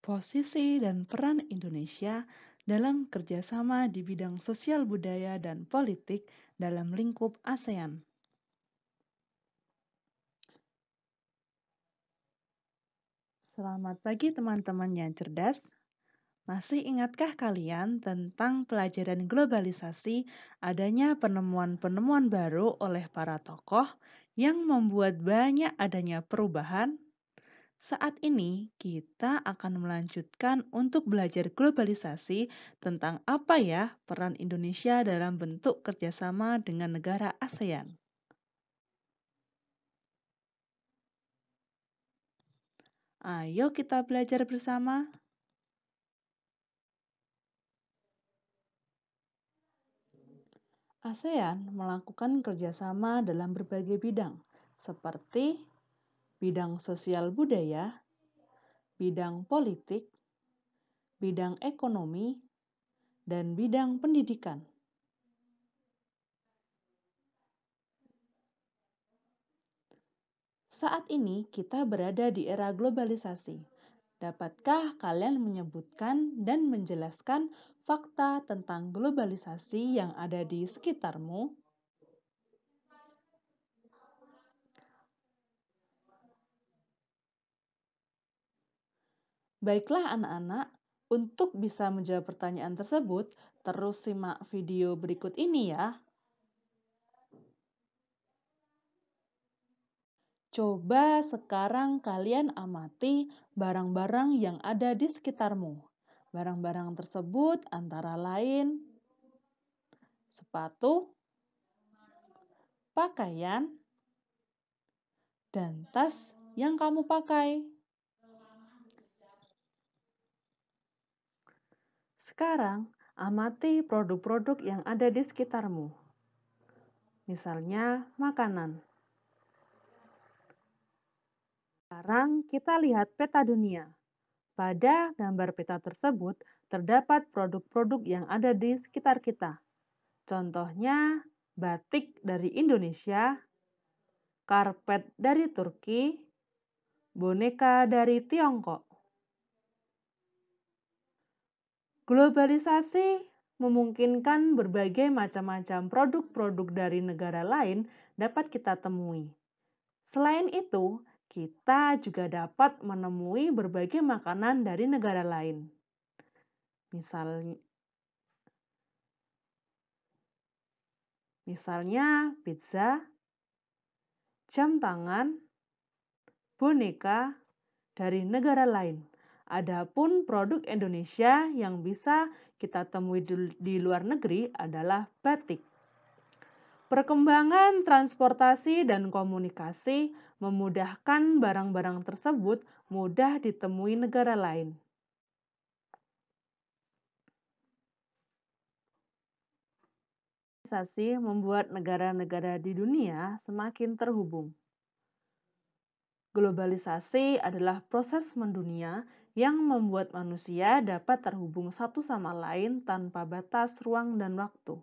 Posisi dan peran Indonesia dalam kerjasama di bidang sosial budaya dan politik dalam lingkup ASEAN. Selamat pagi teman-teman yang cerdas. Masih ingatkah kalian tentang pelajaran globalisasi adanya penemuan-penemuan baru oleh para tokoh yang membuat banyak adanya perubahan? Saat ini kita akan melanjutkan untuk belajar globalisasi tentang apa ya peran Indonesia dalam bentuk kerjasama dengan negara ASEAN. Ayo kita belajar bersama. ASEAN melakukan kerjasama dalam berbagai bidang, seperti bidang sosial budaya, bidang politik, bidang ekonomi, dan bidang pendidikan. Saat ini kita berada di era globalisasi. Dapatkah kalian menyebutkan dan menjelaskan fakta tentang globalisasi yang ada di sekitarmu? Baiklah anak-anak, untuk bisa menjawab pertanyaan tersebut, terus simak video berikut ini ya. Coba sekarang kalian amati barang-barang yang ada di sekitarmu. Barang-barang tersebut antara lain sepatu, pakaian, dan tas yang kamu pakai. Sekarang, amati produk-produk yang ada di sekitarmu. Misalnya, makanan. Sekarang kita lihat peta dunia. Pada gambar peta tersebut, terdapat produk-produk yang ada di sekitar kita. Contohnya, batik dari Indonesia, karpet dari Turki, boneka dari Tiongkok. Globalisasi memungkinkan berbagai macam-macam produk-produk dari negara lain dapat kita temui. Selain itu, kita juga dapat menemui berbagai makanan dari negara lain. Misalnya pizza, jam tangan, boneka dari negara lain. Adapun produk Indonesia yang bisa kita temui di luar negeri adalah batik. Perkembangan transportasi dan komunikasi memudahkan barang-barang tersebut mudah ditemui negara lain. Globalisasi membuat negara-negara di dunia semakin terhubung. Globalisasi adalah proses mendunia yang membuat manusia dapat terhubung satu sama lain tanpa batas ruang dan waktu.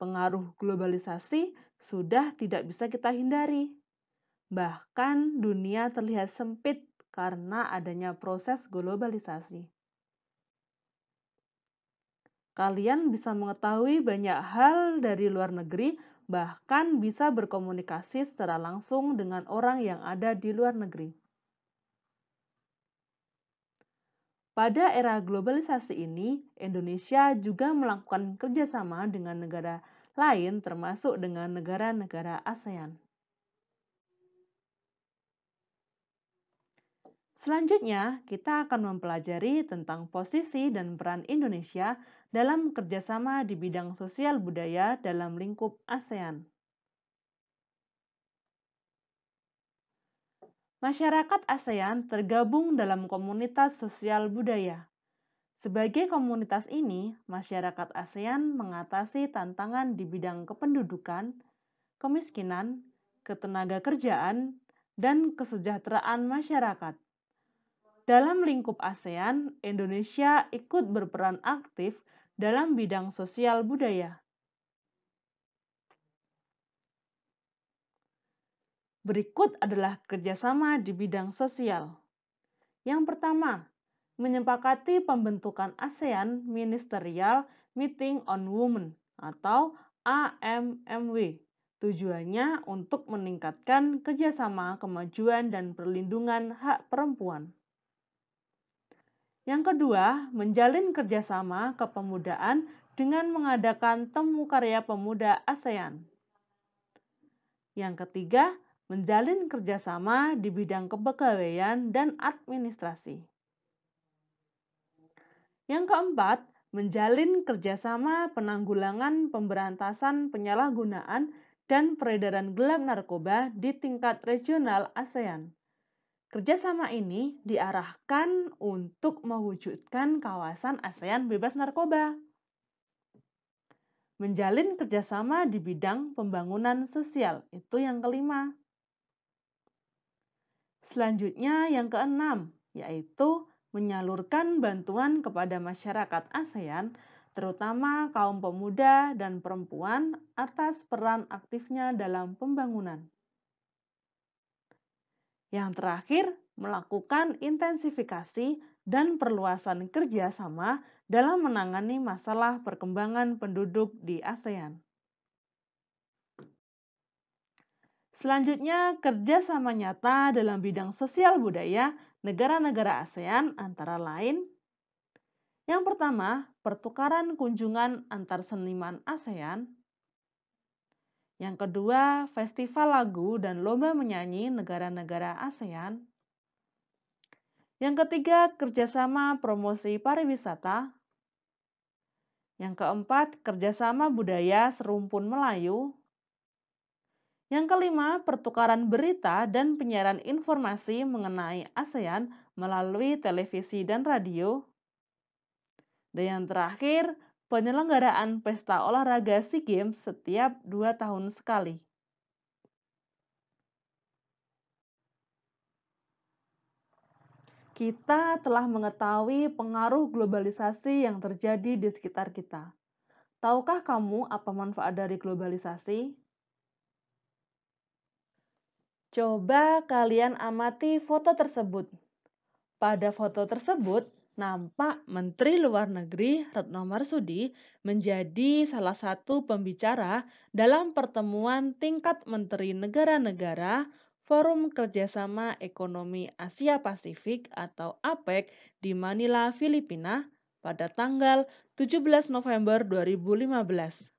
Pengaruh globalisasi sudah tidak bisa kita hindari. Bahkan dunia terlihat sempit karena adanya proses globalisasi. Kalian bisa mengetahui banyak hal dari luar negeri, bahkan bisa berkomunikasi secara langsung dengan orang yang ada di luar negeri. Pada era globalisasi ini, Indonesia juga melakukan kerjasama dengan negara lain termasuk dengan negara-negara ASEAN. Selanjutnya, kita akan mempelajari tentang posisi dan peran Indonesia dalam kerjasama di bidang sosial budaya dalam lingkup ASEAN. Masyarakat ASEAN tergabung dalam komunitas sosial budaya. Sebagai komunitas ini, masyarakat ASEAN mengatasi tantangan di bidang kependudukan, kemiskinan, ketenaga kerjaan, dan kesejahteraan masyarakat. Dalam lingkup ASEAN, Indonesia ikut berperan aktif dalam bidang sosial budaya. Berikut adalah kerjasama di bidang sosial. Yang pertama, menyepakati pembentukan ASEAN Ministerial Meeting on Women atau AMMW. Tujuannya untuk meningkatkan kerjasama kemajuan dan perlindungan hak perempuan. Yang kedua, menjalin kerjasama kepemudaan dengan mengadakan temu karya pemuda ASEAN. Yang ketiga, menjalin kerjasama di bidang kepegawaian dan administrasi. Yang keempat, menjalin kerjasama penanggulangan pemberantasan penyalahgunaan dan peredaran gelap narkoba di tingkat regional ASEAN. Kerjasama ini diarahkan untuk mewujudkan kawasan ASEAN bebas narkoba. Menjalin kerjasama di bidang pembangunan sosial, itu yang kelima. Selanjutnya yang keenam, yaitu menyalurkan bantuan kepada masyarakat ASEAN, terutama kaum pemuda dan perempuan atas peran aktifnya dalam pembangunan. Yang terakhir, melakukan intensifikasi dan perluasan kerjasama dalam menangani masalah perkembangan penduduk di ASEAN. Selanjutnya, kerjasama nyata dalam bidang sosial budaya negara-negara ASEAN antara lain. Yang pertama, pertukaran kunjungan antar seniman ASEAN. Yang kedua, festival lagu dan lomba menyanyi negara-negara ASEAN. Yang ketiga, kerjasama promosi pariwisata. Yang keempat, kerjasama budaya serumpun Melayu. Yang kelima, pertukaran berita dan penyiaran informasi mengenai ASEAN melalui televisi dan radio. Dan yang terakhir, penyelenggaraan pesta olahraga SEA Games setiap 2 tahun sekali. Kita telah mengetahui pengaruh globalisasi yang terjadi di sekitar kita. Tahukah kamu apa manfaat dari globalisasi? Coba kalian amati foto tersebut. Pada foto tersebut, nampak Menteri Luar Negeri Retno Marsudi menjadi salah satu pembicara dalam pertemuan tingkat menteri negara-negara Forum Kerjasama Ekonomi Asia Pasifik atau APEC di Manila, Filipina pada tanggal 17 November 2015.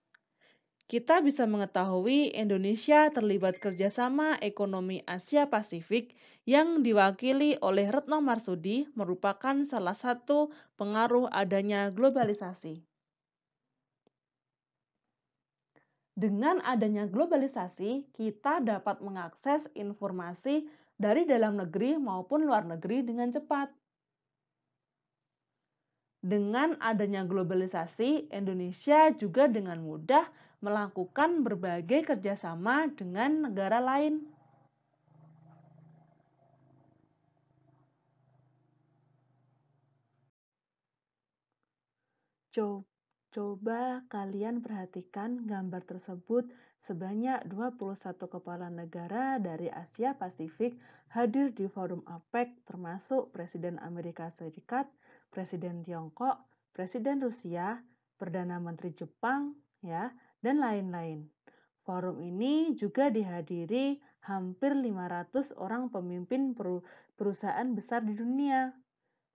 Kita bisa mengetahui Indonesia terlibat kerjasama ekonomi Asia Pasifik yang diwakili oleh Retno Marsudi merupakan salah satu pengaruh adanya globalisasi. Dengan adanya globalisasi, kita dapat mengakses informasi dari dalam negeri maupun luar negeri dengan cepat. Dengan adanya globalisasi, Indonesia juga dengan mudah melakukan berbagai kerjasama dengan negara lain. Coba kalian perhatikan gambar tersebut, sebanyak 21 kepala negara dari Asia Pasifik hadir di forum APEC termasuk Presiden Amerika Serikat, Presiden Tiongkok, Presiden Rusia, Perdana Menteri Jepang, dan lain-lain. Forum ini juga dihadiri hampir 500 orang pemimpin perusahaan besar di dunia.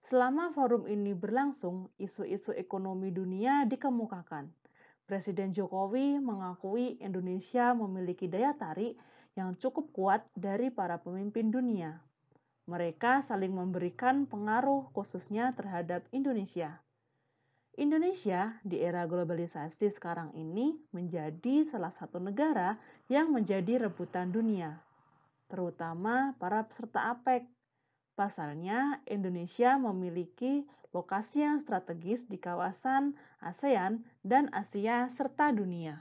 Selama forum ini berlangsung, isu-isu ekonomi dunia dikemukakan. Presiden Jokowi mengakui Indonesia memiliki daya tarik yang cukup kuat dari para pemimpin dunia. Mereka saling memberikan pengaruh khususnya terhadap Indonesia. Indonesia di era globalisasi sekarang ini menjadi salah satu negara yang menjadi rebutan dunia, terutama para peserta APEC. Pasalnya, Indonesia memiliki lokasi yang strategis di kawasan ASEAN dan Asia serta dunia.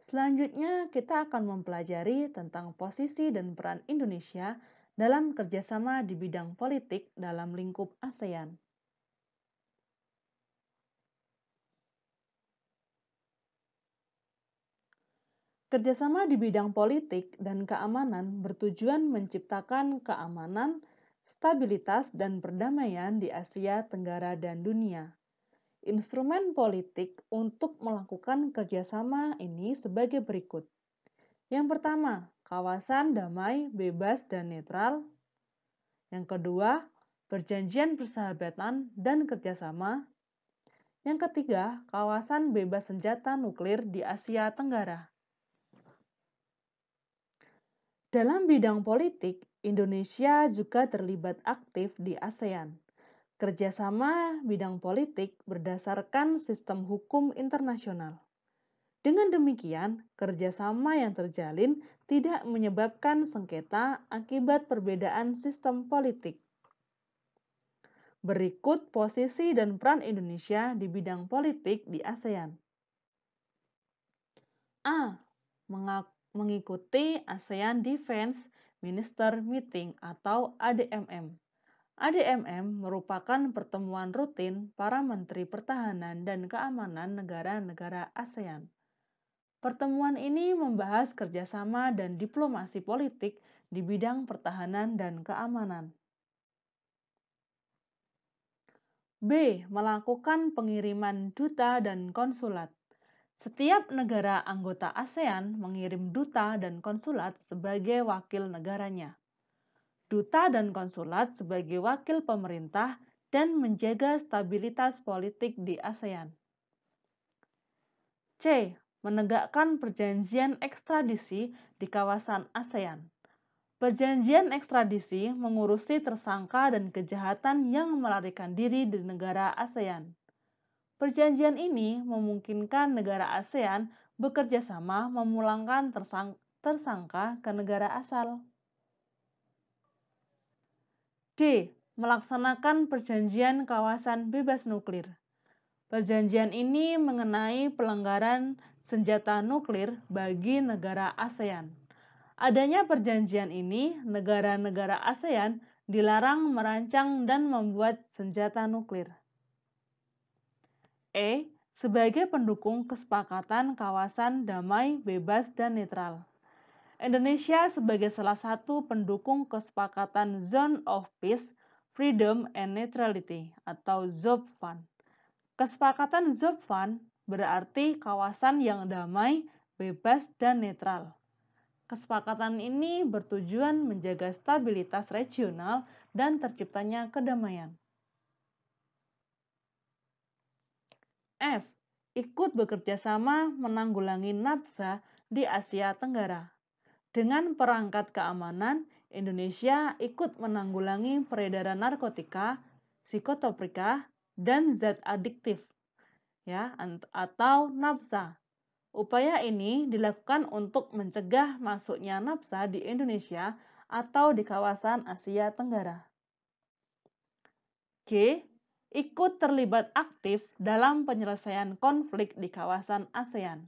Selanjutnya, kita akan mempelajari tentang posisi dan peran Indonesia dalam kerjasama di bidang politik dalam lingkup ASEAN. Kerjasama di bidang politik dan keamanan bertujuan menciptakan keamanan, stabilitas, dan perdamaian di Asia Tenggara dan dunia. Instrumen politik untuk melakukan kerjasama ini sebagai berikut. Yang pertama, kawasan damai, bebas, dan netral. Yang kedua, perjanjian persahabatan dan kerjasama. Yang ketiga, kawasan bebas senjata nuklir di Asia Tenggara. Dalam bidang politik, Indonesia juga terlibat aktif di ASEAN. Kerjasama bidang politik berdasarkan sistem hukum internasional. Dengan demikian, kerjasama yang terjalin tidak menyebabkan sengketa akibat perbedaan sistem politik. Berikut posisi dan peran Indonesia di bidang politik di ASEAN. A. Mengikuti ASEAN Defense Minister Meeting atau ADMM. ADMM merupakan pertemuan rutin para menteri pertahanan dan keamanan negara-negara ASEAN. Pertemuan ini membahas kerjasama dan diplomasi politik di bidang pertahanan dan keamanan. B. Melakukan pengiriman duta dan konsulat. Setiap negara anggota ASEAN mengirim duta dan konsulat sebagai wakil negaranya. Duta dan konsulat sebagai wakil pemerintah dan menjaga stabilitas politik di ASEAN. C. Menegakkan perjanjian ekstradisi di kawasan ASEAN. Perjanjian ekstradisi mengurusi tersangka dan kejahatan yang melarikan diri di negara ASEAN. Perjanjian ini memungkinkan negara ASEAN bekerja sama memulangkan tersangka ke negara asal. D. Melaksanakan perjanjian kawasan bebas nuklir. Perjanjian ini mengenai pelanggaran senjata nuklir bagi negara ASEAN. Adanya perjanjian ini, negara-negara ASEAN dilarang merancang dan membuat senjata nuklir. E. Sebagai pendukung kesepakatan kawasan damai, bebas, dan netral. Indonesia sebagai salah satu pendukung kesepakatan Zone of Peace, Freedom, and Neutrality atau ZOPFAN. Kesepakatan ZOPFAN berarti kawasan yang damai, bebas, dan netral. Kesepakatan ini bertujuan menjaga stabilitas regional dan terciptanya kedamaian. F. Ikut bekerja sama menanggulangi nafsa di Asia Tenggara. Dengan perangkat keamanan, Indonesia ikut menanggulangi peredaran narkotika, psikotropika, dan zat adiktif, atau nafsa. Upaya ini dilakukan untuk mencegah masuknya nafsa di Indonesia atau di kawasan Asia Tenggara. G. Ikut terlibat aktif dalam penyelesaian konflik di kawasan ASEAN.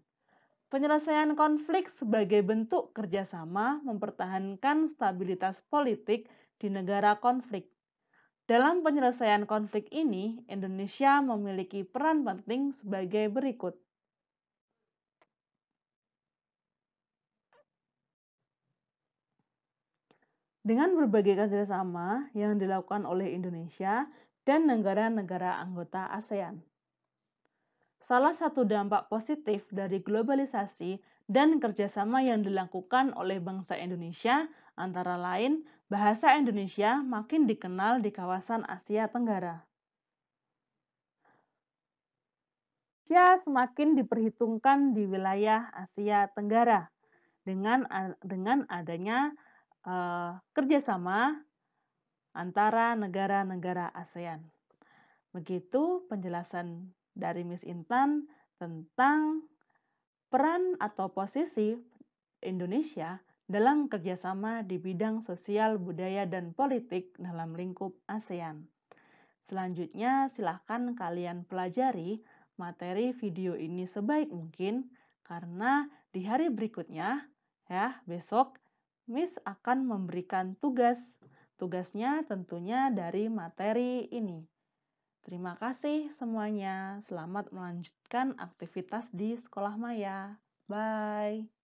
Penyelesaian konflik sebagai bentuk kerjasama mempertahankan stabilitas politik di negara konflik. Dalam penyelesaian konflik ini, Indonesia memiliki peran penting sebagai berikut. Dengan berbagai kerjasama yang dilakukan oleh Indonesia dan negara-negara anggota ASEAN. Salah satu dampak positif dari globalisasi dan kerjasama yang dilakukan oleh bangsa Indonesia antara lain bahasa Indonesia makin dikenal di kawasan Asia Tenggara. Indonesia semakin diperhitungkan di wilayah Asia Tenggara dengan adanya kerjasama antara negara-negara ASEAN. Begitu penjelasan dari Miss Intan tentang peran atau posisi Indonesia dalam kerjasama di bidang sosial, budaya, dan politik dalam lingkup ASEAN. Selanjutnya, silahkan kalian pelajari materi video ini sebaik mungkin karena di hari berikutnya, besok, Miss akan memberikan tugas. Tugasnya tentunya dari materi ini. Terima kasih semuanya. Selamat melanjutkan aktivitas di Sekolah Maya. Bye.